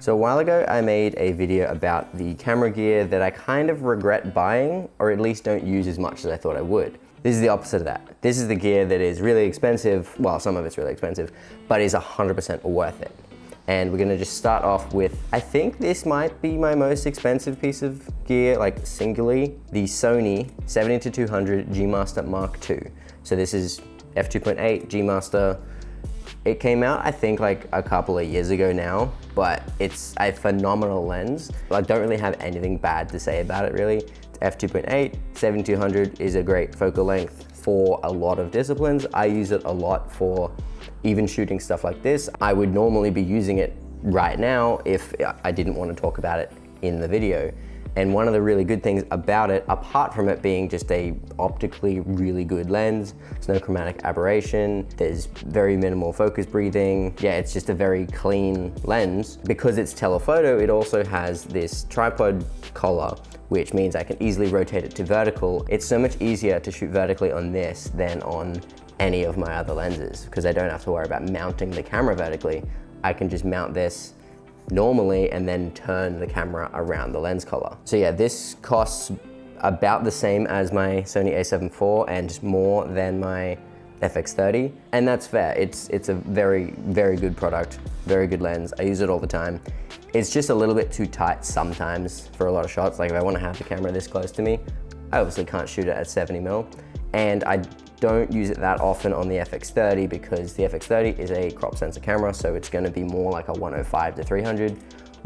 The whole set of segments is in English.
So a while ago, I made a video about the camera gear that I kind of regret buying, or at least don't use as much as I thought I would. This is the opposite of that. This is the gear that is really expensive, well, some of it's really expensive, but is 100% worth it. And we're gonna just start off with, I think this might be my most expensive piece of gear, like singularly, the Sony 70-200 G Master Mark II. So this is f2.8 G Master. It came out, I think, like a couple of years ago now, but it's a phenomenal lens. I don't really have anything bad to say about it, really. It's f2.8, 70-200 is a great focal length for a lot of disciplines. I use it a lot for even shooting stuff like this. I would normally be using it right now if I didn't want to talk about it in the video. And one of the really good things about it, apart from it being just a optically really good lens, there's no chromatic aberration, there's very minimal focus breathing. Yeah, it's just a very clean lens. Because it's telephoto, it also has this tripod collar, which means I can easily rotate it to vertical. It's so much easier to shoot vertically on this than on any of my other lenses, because I don't have to worry about mounting the camera vertically. I can just mount this normally and then turn the camera around the lens collar. So yeah, this costs about the same as my Sony a7 IV and more than my FX30, and that's fair. It's a very, very good product, very good lens. I use it all the time. It's just a little bit too tight sometimes for a lot of shots. Like if I want to have the camera this close to me, I obviously can't shoot it at 70mm, and I don't use it that often on the FX30 because the FX30 is a crop sensor camera, so it's going to be more like a 105-300,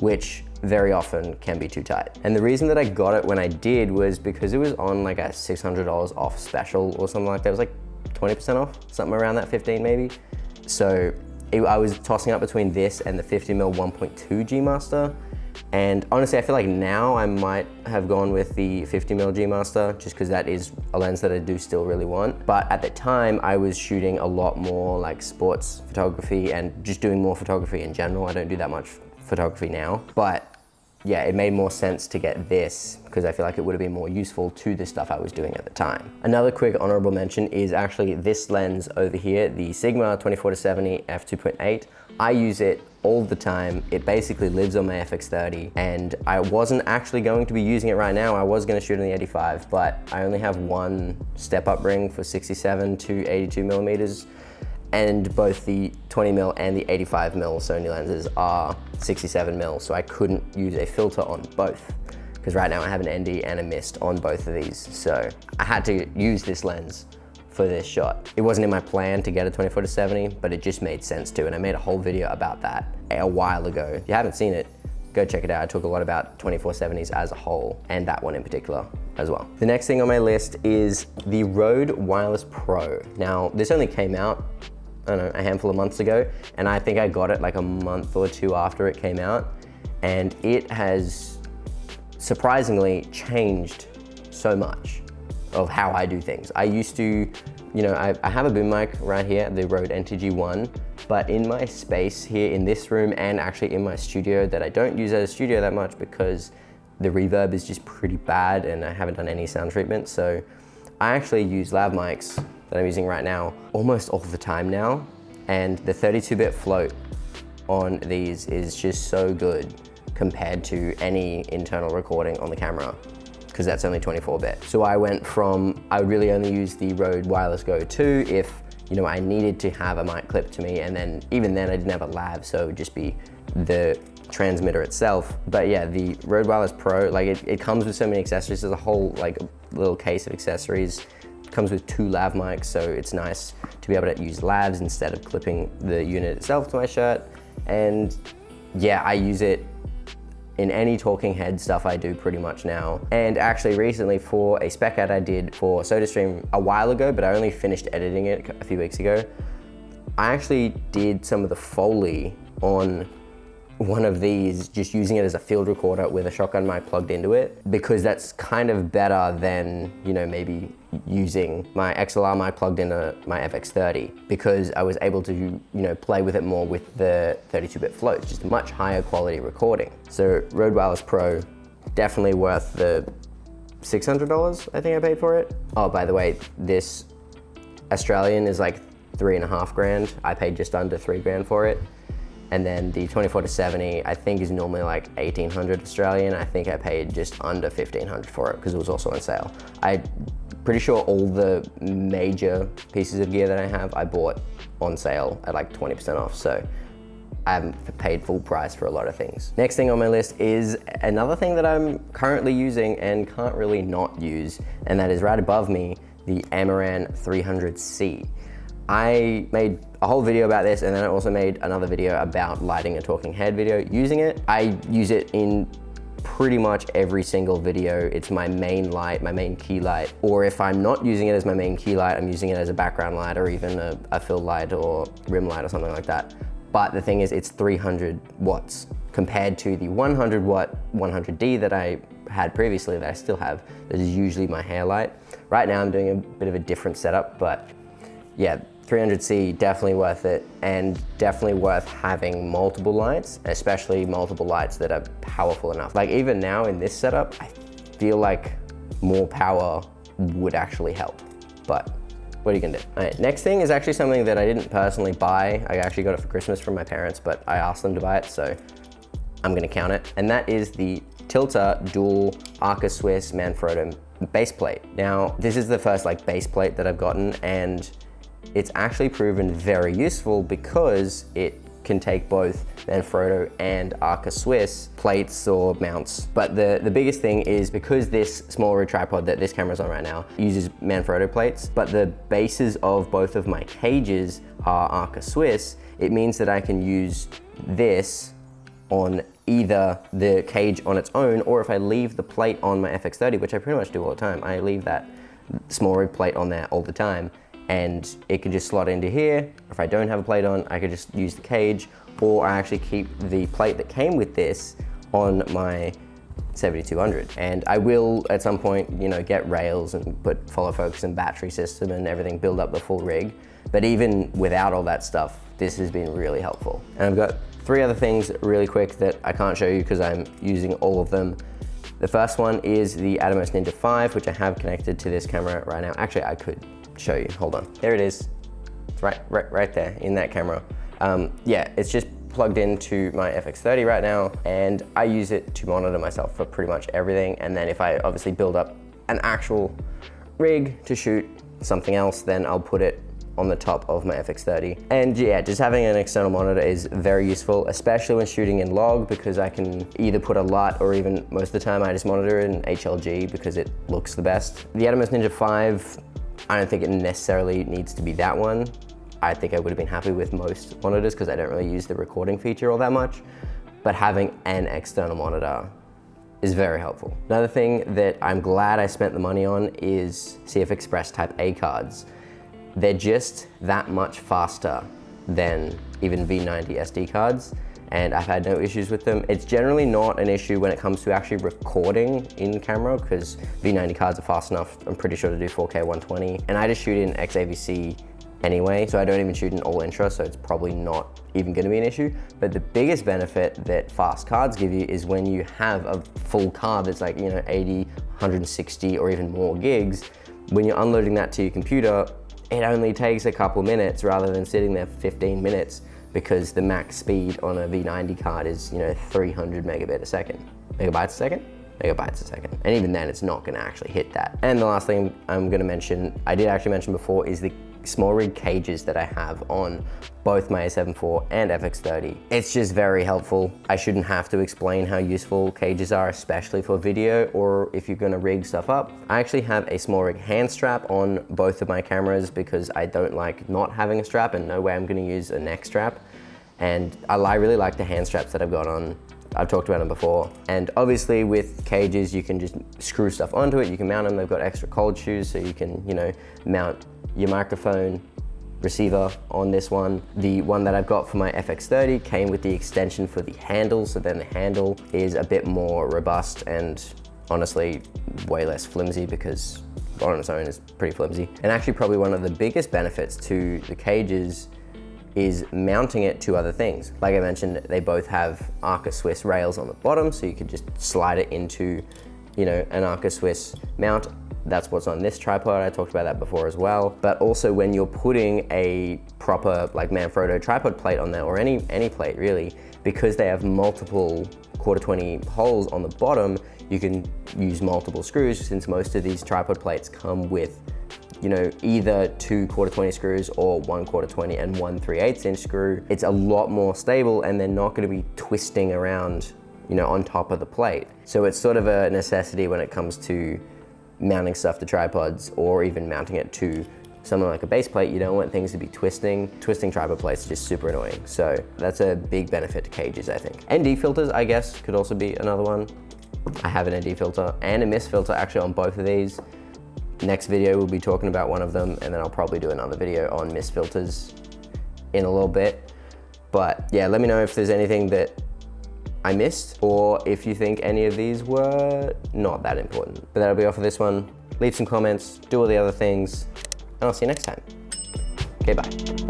which very often can be too tight. And the reason that I got it when I did was because it was on like a $600 off special or something like that. It was like 20% off, something around that, 15 maybe. So I was tossing up between this and the 50mm 1.2 G Master. And honestly, I feel like now I might have gone with the 50mm G Master just because that is a lens that I do still really want. But at the time, I was shooting a lot more like sports photography and just doing more photography in general. I don't do that much photography now. But yeah, it made more sense to get this because I feel like it would have been more useful to the stuff I was doing at the time. Another quick honorable mention is actually this lens over here, the Sigma 24-70 f2.8. I use it all the time. It basically lives on my FX30, and I wasn't actually going to be using it right now. I was going to shoot on the 85, but I only have one step-up ring for 67 to 82mm, and both the 20mm and the 85mm Sony lenses are 67mm, so I couldn't use a filter on both, because right now I have an ND and a mist on both of these, so I had to use this lens for this shot. It wasn't in my plan to get a 24-70, but it just made sense to, and I made a whole video about that a while ago. If you haven't seen it, go check it out. I talk a lot about 24-70s as a whole, and that one in particular as well. The next thing on my list is the Rode Wireless Pro. Now, this only came out, I don't know, a handful of months ago, and I think I got it like a month or two after it came out, and it has surprisingly changed so much of how I do things. I used to, you know, I have a boom mic right here, the Rode NTG1, but in my space here in this room and actually in my studio that I don't use as a studio that much because the reverb is just pretty bad and I haven't done any sound treatment. So I actually use lav mics that I'm using right now almost all the time now. And the 32-bit float on these is just so good compared to any internal recording on the camera, because that's only 24-bit. So I went from, I would really only use the Rode Wireless Go 2 if, you know, I needed to have a mic clipped to me, and then even then I didn't have a lav, so it would just be the transmitter itself. But yeah, the Rode Wireless Pro, like it comes with so many accessories. There's a whole like little case of accessories. It comes with 2 lav mics, so it's nice to be able to use lavs instead of clipping the unit itself to my shirt. And yeah, I use it in any talking head stuff I do pretty much now. And actually recently for a spec ad I did for SodaStream a while ago, but I only finished editing it a few weeks ago, I actually did some of the Foley on one of these, just using it as a field recorder with a shotgun mic plugged into it, because that's kind of better than, you know, maybe using my XLR mic plugged into my FX30, because I was able to, you know, play with it more with the 32-bit floats, just a much higher quality recording. So Rode Wireless Pro, definitely worth the $600 I think I paid for it. Oh, by the way, this Australian is like 3.5 grand. I paid just under 3 grand for it. And then the 24-70, I think is normally like 1,800 Australian. I think I paid just under 1,500 for it because it was also on sale. I'm pretty sure all the major pieces of gear that I have, I bought on sale at like 20% off. So I haven't paid full price for a lot of things. Next thing on my list is another thing that I'm currently using and can't really not use, and that is right above me, the Amaran 300C. I made a whole video about this, and then I also made another video about lighting a talking head video using it. I use it in pretty much every single video. It's my main light, my main key light, or if I'm not using it as my main key light, I'm using it as a background light or even a fill light or rim light or something like that. But the thing is, it's 300 watts compared to the 100 watt 100D that I had previously, that I still have, that is usually my hair light. Right now I'm doing a bit of a different setup, but yeah, 300C, definitely worth it, and definitely worth having multiple lights, especially multiple lights that are powerful enough. Like even now in this setup, I feel like more power would actually help, but what are you gonna do? All right, next thing is actually something that I didn't personally buy. I actually got it for Christmas from my parents, but I asked them to buy it, so I'm gonna count it. And that is the Tilta Dual Arca Swiss Manfrotto base plate. Now, this is the first like base plate that I've gotten, and it's actually proven very useful because it can take both Manfrotto and Arca Swiss plates or mounts. But the biggest thing is because this small rig tripod that this camera's on right now uses Manfrotto plates, but the bases of both of my cages are Arca Swiss, it means that I can use this on either the cage on its own, or if I leave the plate on my FX30, which I pretty much do all the time, I leave that small rig plate on there all the time, and it can just slot into here. If I don't have a plate on, I could just use the cage, or I actually keep the plate that came with this on my 7200. And I will at some point, you know, get rails and put follow focus and battery system and everything, build up the full rig. But even without all that stuff, this has been really helpful. And I've got 3 other things really quick that I can't show you because I'm using all of them. The first one is the Atomos Ninja 5, which I have connected to this camera right now. Actually, I could show you, hold on. There it is, it's right there in that camera. Yeah, it's just plugged into my FX30 right now, and I use it to monitor myself for pretty much everything. And then if I obviously build up an actual rig to shoot something else, then I'll put it on the top of my FX30. And yeah, just having an external monitor is very useful, especially when shooting in log, because I can either put a LUT or even most of the time I just monitor in HLG because it looks the best. The Atomos Ninja 5, I don't think it necessarily needs to be that one. I think I would have been happy with most monitors because I don't really use the recording feature all that much, but having an external monitor is very helpful. Another thing that I'm glad I spent the money on is CF Express Type A cards. They're just that much faster than even V90 SD cards, and I've had no issues with them. It's generally not an issue when it comes to actually recording in camera because V90 cards are fast enough, I'm pretty sure, to do 4K 120. And I just shoot in XAVC anyway, so I don't even shoot in all intra, so it's probably not even gonna be an issue. But the biggest benefit that fast cards give you is when you have a full card that's like, you know, 80, 160 or even more gigs, when you're unloading that to your computer, it only takes a couple minutes rather than sitting there for 15 minutes because the max speed on a V90 card is, you know, 300 megabits a second. Megabytes a second? Megabytes a second. And even then, it's not gonna actually hit that. And the last thing I'm gonna mention, I did actually mention before, is the small rig cages that I have on both my A7 IV and FX30. It's just very helpful. I shouldn't have to explain how useful cages are, especially for video or if you're gonna rig stuff up. I actually have a small rig hand strap on both of my cameras because I don't like not having a strap, and no way I'm gonna use a neck strap. And I really like the hand straps that I've got on. I've talked about them before. And obviously with cages, you can just screw stuff onto it. You can mount them. They've got extra cold shoes, so you can, you know, mount your microphone receiver on this one. The one that I've got for my FX30 came with the extension for the handle, so then the handle is a bit more robust and honestly way less flimsy because on its own is pretty flimsy. And actually probably one of the biggest benefits to the cages is mounting it to other things. Like I mentioned, they both have Arca Swiss rails on the bottom, so you could just slide it into, you know, an Arca Swiss mount. That's what's on this tripod. I talked about that before as well. But also when you're putting a proper like Manfrotto tripod plate on there, or any plate really, because they have multiple 1/4 holes on the bottom, you can use multiple screws, since most of these tripod plates come with, you know, either 2 1/4 screws or 1 1/4 and 1 3/8" screw. It's a lot more stable, and they're not going to be twisting around, you know, on top of the plate. So it's sort of a necessity when it comes to mounting stuff to tripods, or even mounting it to something like a base plate. You don't want things to be twisting. Twisting tripod plates is just super annoying. So that's a big benefit to cages, I think. ND filters, I guess, could also be another one. I have an ND filter and a mist filter actually on both of these. Next video we'll be talking about one of them, and then I'll probably do another video on mist filters in a little bit. But yeah, let me know if there's anything that I missed, or if you think any of these were not that important. But that'll be all for this one. Leave some comments, do all the other things, and I'll see you next time. Okay, bye.